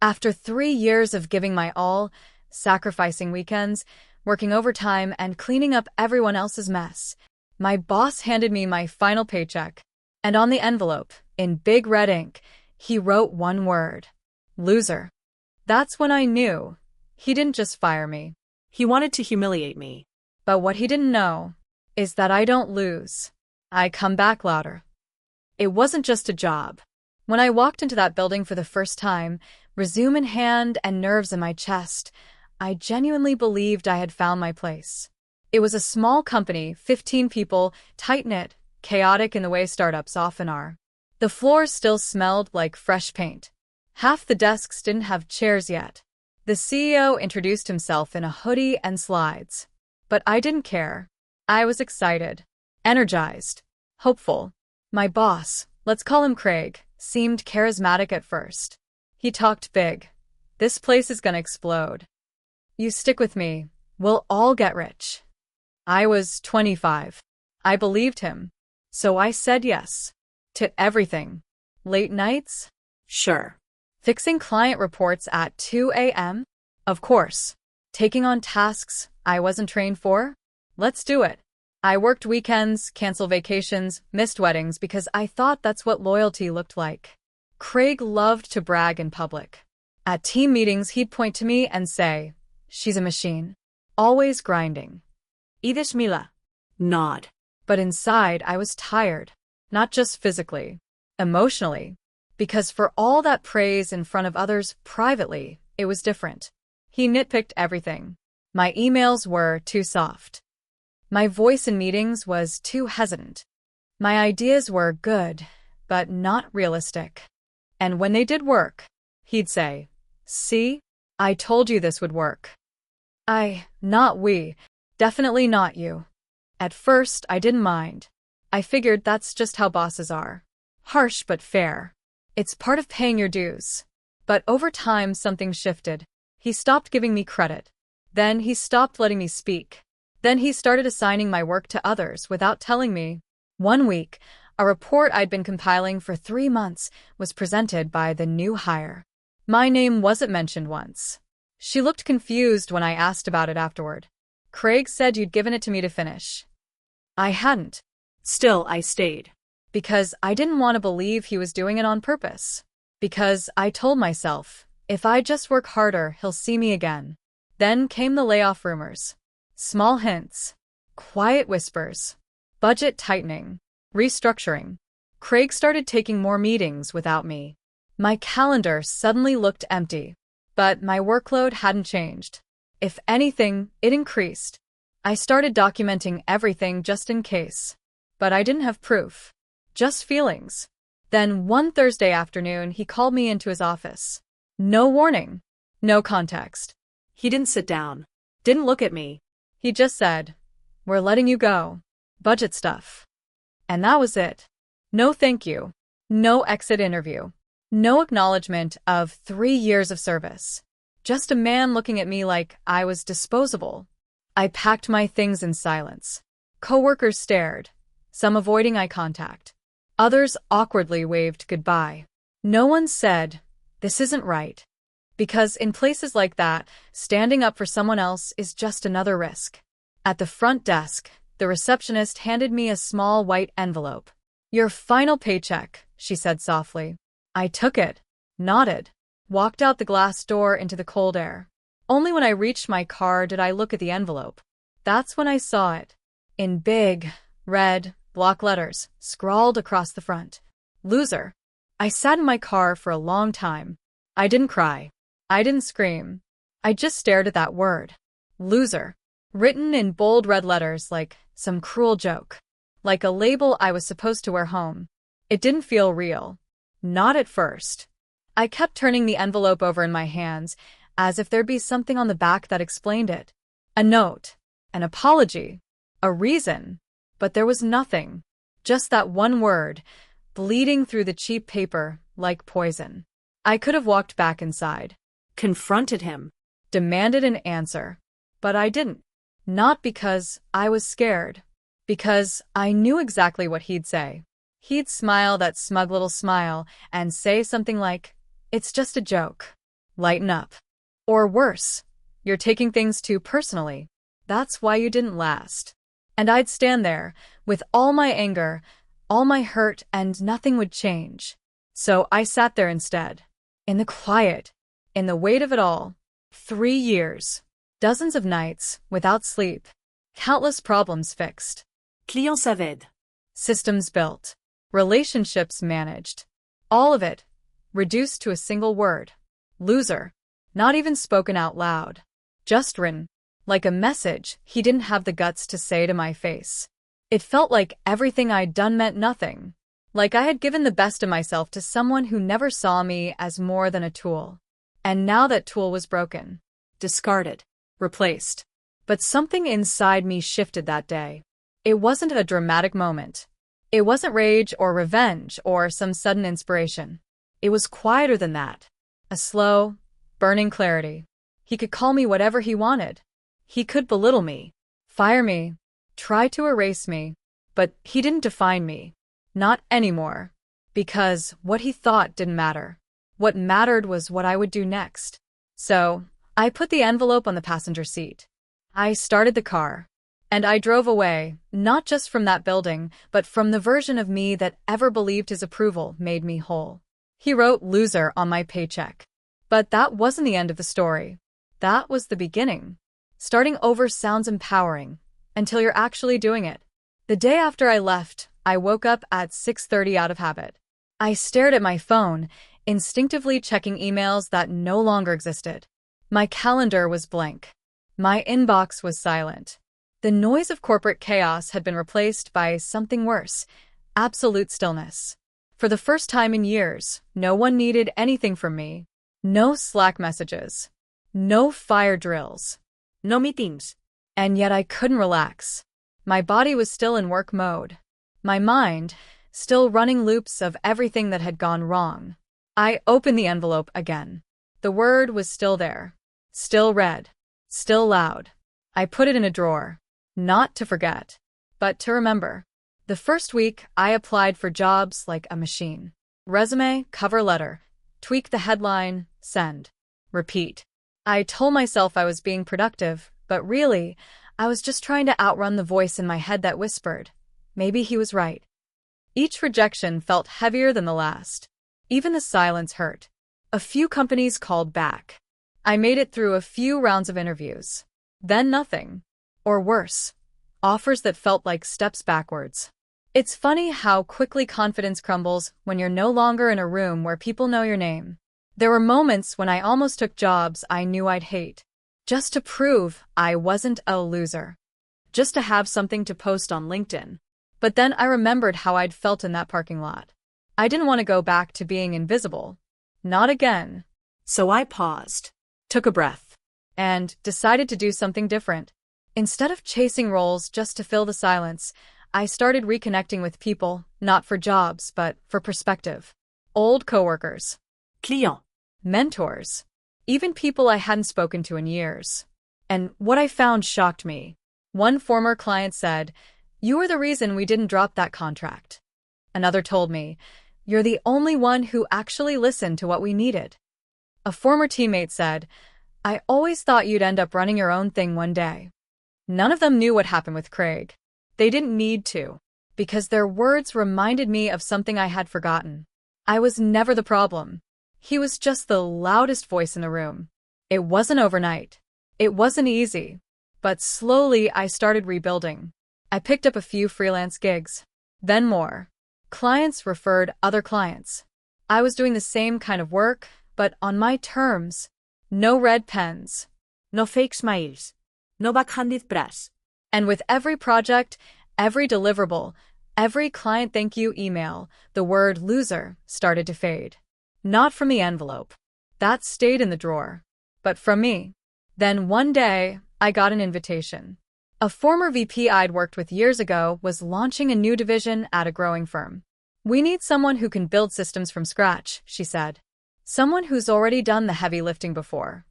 After 3 years of giving my all, sacrificing weekends, working overtime, and cleaning up everyone else's mess, my boss handed me my final paycheck. And on the envelope, in big red ink, he wrote one word: loser. That's when I knew. He didn't just fire me. He wanted to humiliate me. But what he didn't know is that I don't lose. I come back louder. It wasn't just a job. When I walked into that building for the first time, resume in hand and nerves in my chest, I genuinely believed I had found my place. It was a small company, 15 people, tight-knit, chaotic in the way startups often are. The floor still smelled like fresh paint. Half the desks didn't have chairs yet. The CEO introduced himself in a hoodie and slides. But I didn't care. I was excited, energized, hopeful. My boss, let's call him Craig, seemed charismatic at first. He talked big. This place is gonna explode. You stick with me, we'll all get rich. I was 25. I believed him. So I said yes. To everything. Late nights? Sure. Fixing client reports at 2 a.m.? Of course. Taking on tasks I wasn't trained for? Let's do it. I worked weekends, canceled vacations, missed weddings because I thought that's what loyalty looked like. Craig loved to brag in public. At team meetings, he'd point to me and say, "She's a machine. Always grinding." Idish Mila. Nod. But inside, I was tired. Not just physically, emotionally. Because for all that praise in front of others privately, it was different. He nitpicked everything. My emails were too soft. My voice in meetings was too hesitant. My ideas were good, but not realistic. And when they did work, he'd say, "See? I told you this would work." Not we. Definitely not you. At first, I didn't mind. I figured that's just how bosses are. Harsh but fair. It's part of paying your dues. But over time, something shifted. He stopped giving me credit. Then he stopped letting me speak. Then he started assigning my work to others without telling me. One week, a report I'd been compiling for 3 months was presented by the new hire. My name wasn't mentioned once. She looked confused when I asked about it afterward. "Craig said you'd given it to me to finish." I hadn't. Still, I stayed. Because I didn't want to believe he was doing it on purpose. Because I told myself, if I just work harder, he'll see me again. Then came the layoff rumors. Small hints. Quiet whispers. Budget tightening. Restructuring. Craig started taking more meetings without me. My calendar suddenly looked empty. But my workload hadn't changed. If anything, it increased. I started documenting everything just in case. But I didn't have proof. Just feelings. Then one Thursday afternoon, he called me into his office. No warning. No context. He didn't sit down. Didn't look at me. He just said, "We're letting you go. Budget stuff." And that was it. No thank you. No exit interview. No acknowledgement of 3 years of service. Just a man looking at me like I was disposable. I packed my things in silence. Coworkers stared, some avoiding eye contact. Others awkwardly waved goodbye. No one said, "This isn't right." Because in places like that, standing up for someone else is just another risk. At the front desk, the receptionist handed me a small white envelope. "Your final paycheck," she said softly. I took it, nodded, walked out the glass door into the cold air. Only when I reached my car did I look at the envelope. That's when I saw it. In big, red, block letters, scrawled across the front. Loser. I sat in my car for a long time. I didn't cry. I didn't scream. I just stared at that word. Loser. Written in bold red letters like some cruel joke. Like a label I was supposed to wear home. It didn't feel real. Not at first. I kept turning the envelope over in my hands, as if there'd be something on the back that explained it. A note. An apology. A reason. But there was nothing. Just that one word, bleeding through the cheap paper like poison. I could have walked back inside. Confronted him. Demanded an answer. But I didn't. Not because I was scared. Because I knew exactly what he'd say. He'd smile that smug little smile and say something like, "It's just a joke." Lighten up. Or worse, you're taking things too personally. That's why you didn't last. And I'd stand there, with all my anger, all my hurt, and nothing would change. So I sat there instead. In the quiet, in the weight of it all. 3 years. Dozens of nights, without sleep. Countless problems fixed. Clients s'avèdent. Systems built. Relationships managed. All of it, reduced to a single word. Loser. Not even spoken out loud. Just written. Like a message he didn't have the guts to say to my face. It felt like everything I'd done meant nothing. Like I had given the best of myself to someone who never saw me as more than a tool. And now that tool was broken. Discarded. Replaced. But something inside me shifted that day. It wasn't a dramatic moment. It wasn't rage or revenge or some sudden inspiration. It was quieter than that. A slow, burning clarity. He could call me whatever he wanted. He could belittle me, fire me, try to erase me, but he didn't define me. Not anymore. Because what he thought didn't matter. What mattered was what I would do next. So, I put the envelope on the passenger seat. I started the car. And I drove away, not just from that building, but from the version of me that ever believed his approval made me whole. He wrote loser on my paycheck. But that wasn't the end of the story. That was the beginning. Starting over sounds empowering, until you're actually doing it. The day after I left, I woke up at 6:30 out of habit. I stared at my phone, instinctively checking emails that no longer existed. My calendar was blank. My inbox was silent. The noise of corporate chaos had been replaced by something worse, absolute stillness. For the first time in years, no one needed anything from me. No Slack messages. No fire drills. No meetings. And yet I couldn't relax. My body was still in work mode. My mind, still running loops of everything that had gone wrong. I opened the envelope again. The word was still there. Still red. Still loud. I put it in a drawer. Not to forget, but to remember. The first week, I applied for jobs like a machine. Resume, cover letter, tweak the headline, send, repeat. I told myself I was being productive, but really, I was just trying to outrun the voice in my head that whispered, maybe he was right. Each rejection felt heavier than the last. Even the silence hurt. A few companies called back. I made it through a few rounds of interviews. Then nothing. Or worse, offers that felt like steps backwards. It's funny how quickly confidence crumbles when you're no longer in a room where people know your name. There were moments when I almost took jobs I knew I'd hate, just to prove I wasn't a loser. Just to have something to post on LinkedIn. But then I remembered how I'd felt in that parking lot. I didn't want to go back to being invisible. Not again. So I paused, took a breath, and decided to do something different. Instead of chasing roles just to fill the silence, I started reconnecting with people, not for jobs, but for perspective. Old coworkers. Clients. Mentors. Even people I hadn't spoken to in years. And what I found shocked me. One former client said, "You were the reason we didn't drop that contract." Another told me, "You're the only one who actually listened to what we needed." A former teammate said, "I always thought you'd end up running your own thing one day." None of them knew what happened with Craig. They didn't need to, because their words reminded me of something I had forgotten. I was never the problem. He was just the loudest voice in the room. It wasn't overnight. It wasn't easy. But slowly I started rebuilding. I picked up a few freelance gigs. Then more. Clients referred other clients. I was doing the same kind of work, but on my terms. No red pens. No fake smiles. No backhanded praise. And with every project, every deliverable, every client thank you email, the word loser started to fade. Not from the envelope. That stayed in the drawer. But from me. Then one day, I got an invitation. A former VP I'd worked with years ago was launching a new division at a growing firm. "We need someone who can build systems from scratch," she said. "Someone who's already done the heavy lifting before."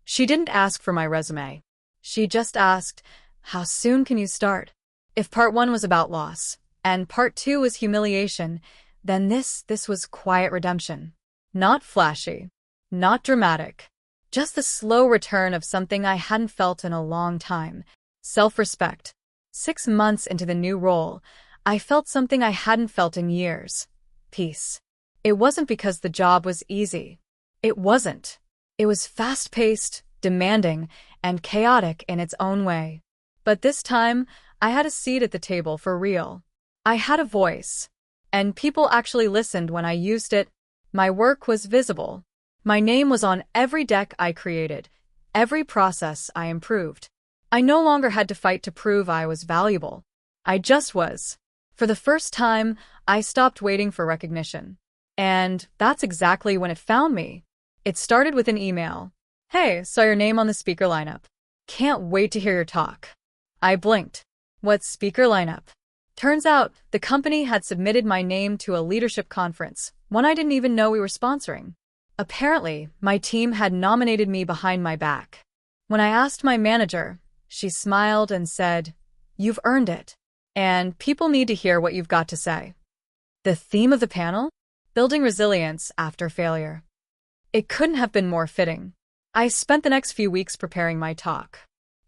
She didn't ask for my resume. She just asked, "How soon can you start?" If part 1 was about loss, and part 2 was humiliation, then this was quiet redemption. Not flashy. Not dramatic. Just the slow return of something I hadn't felt in a long time. Self-respect. 6 months into the new role, I felt something I hadn't felt in years. Peace. It wasn't because the job was easy. It wasn't. It was fast-paced, demanding, and chaotic in its own way. But this time, I had a seat at the table for real. I had a voice. And people actually listened when I used it. My work was visible. My name was on every deck I created, every process I improved. I no longer had to fight to prove I was valuable. I just was. For the first time, I stopped waiting for recognition. And that's exactly when it found me. It started with an email. Hey, saw your name on the speaker lineup. Can't wait to hear your talk. I blinked. What speaker lineup? Turns out, the company had submitted my name to a leadership conference, one I didn't even know we were sponsoring. Apparently, my team had nominated me behind my back. When I asked my manager, she smiled and said, "You've earned it. And people need to hear what you've got to say." The theme of the panel? Building resilience after failure. It couldn't have been more fitting. I spent the next few weeks preparing my talk.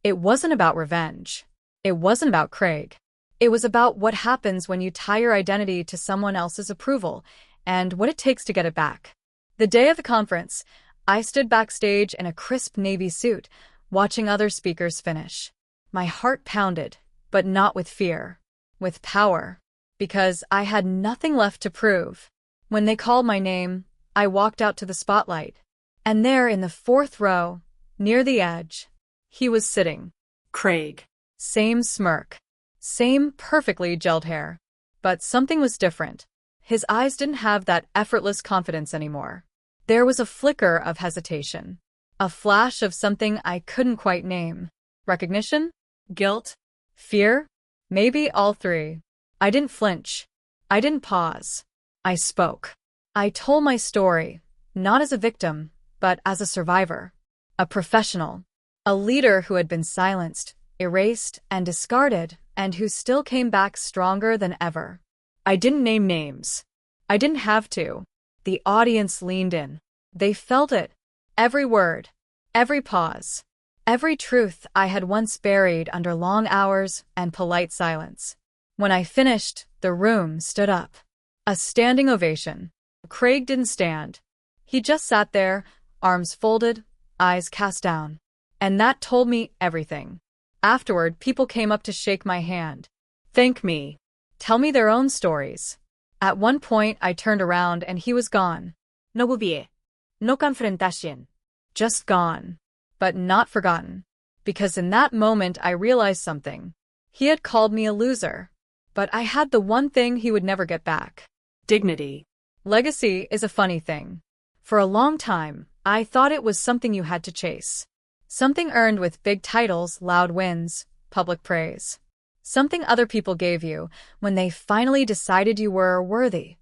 It wasn't about revenge. It wasn't about Craig. It was about what happens when you tie your identity to someone else's approval and what it takes to get it back. The day of the conference, I stood backstage in a crisp navy suit, watching other speakers finish. My heart pounded, but not with fear, with power, because I had nothing left to prove. When they called my name, I walked out to the spotlight, and there in the 4th row, near the edge, he was sitting. Craig. Same smirk. Same perfectly gelled hair. But something was different. His eyes didn't have that effortless confidence anymore. There was a flicker of hesitation. A flash of something I couldn't quite name. Recognition? Guilt? Fear? Maybe all three. I didn't flinch. I didn't pause. I spoke. I told my story, not as a victim, but as a survivor. A professional. A leader who had been silenced, erased, and discarded, and who still came back stronger than ever. I didn't name names. I didn't have to. The audience leaned in. They felt it. Every word. Every pause. Every truth I had once buried under long hours and polite silence. When I finished, the room stood up. A standing ovation. Craig didn't stand. He just sat there, arms folded, eyes cast down. And that told me everything. Afterward, people came up to shake my hand. Thank me. Tell me their own stories. At one point, I turned around and he was gone. No volví. No confrontación. Just gone. But not forgotten. Because in that moment, I realized something. He had called me a loser. But I had the one thing he would never get back. Dignity. Legacy is a funny thing. For a long time, I thought it was something you had to chase. Something earned with big titles, loud wins, public praise. Something other people gave you when they finally decided you were worthy.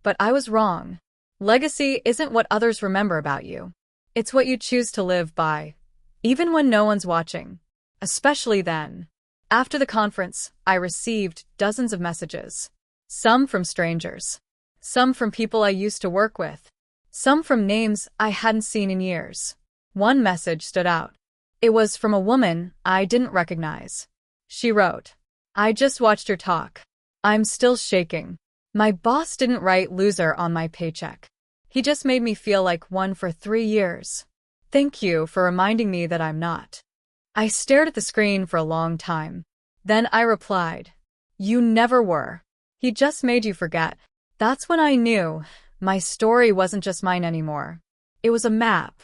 But I was wrong. Legacy isn't what others remember about you. It's what you choose to live by, even when no one's watching. Especially then. After the conference, I received dozens of messages. Some from strangers. Some from people I used to work with. Some from names I hadn't seen in years. One message stood out. It was from a woman I didn't recognize. She wrote, "I just watched your talk. I'm still shaking. My boss didn't write loser on my paycheck. He just made me feel like one for 3 years. Thank you for reminding me that I'm not." I stared at the screen for a long time. Then I replied, "You never were. He just made you forget." That's when I knew my story wasn't just mine anymore. It was a map.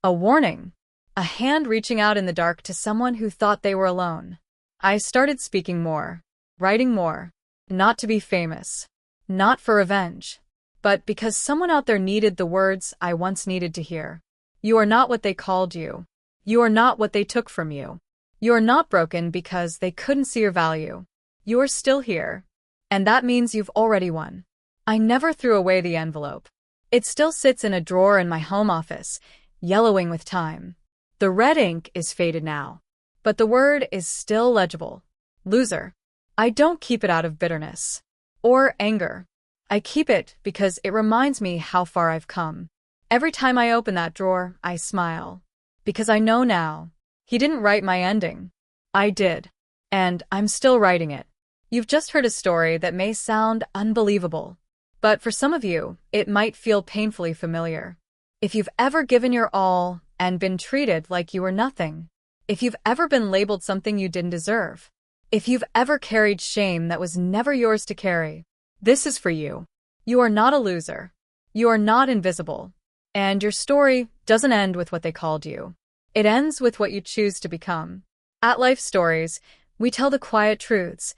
A warning. A hand reaching out in the dark to someone who thought they were alone. I started speaking more, writing more, not to be famous, not for revenge, but because someone out there needed the words I once needed to hear. You are not what they called you. You are not what they took from you. You are not broken because they couldn't see your value. You are still here. And that means you've already won. I never threw away the envelope. It still sits in a drawer in my home office, yellowing with time. The red ink is faded now, but the word is still legible. Loser. I don't keep it out of bitterness or anger. I keep it because it reminds me how far I've come. Every time I open that drawer, I smile. Because I know now. He didn't write my ending. I did. And I'm still writing it. You've just heard a story that may sound unbelievable. But for some of you, it might feel painfully familiar. If you've ever given your all and been treated like you were nothing, if you've ever been labeled something you didn't deserve, if you've ever carried shame that was never yours to carry, this is for you. You are not a loser. You are not invisible. And your story doesn't end with what they called you. It ends with what you choose to become. At Life Stories, we tell the quiet truths,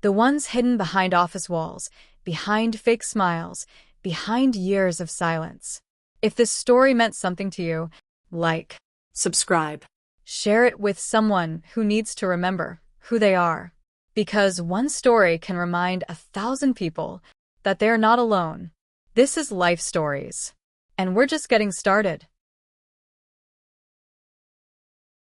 the ones hidden behind office walls, behind fake smiles, behind years of silence. If this story meant something to you, like, Subscribe. share it with someone who needs to remember who they are. Because one story can remind 1,000 people that they're not alone. This is Life Stories. And we're just getting started.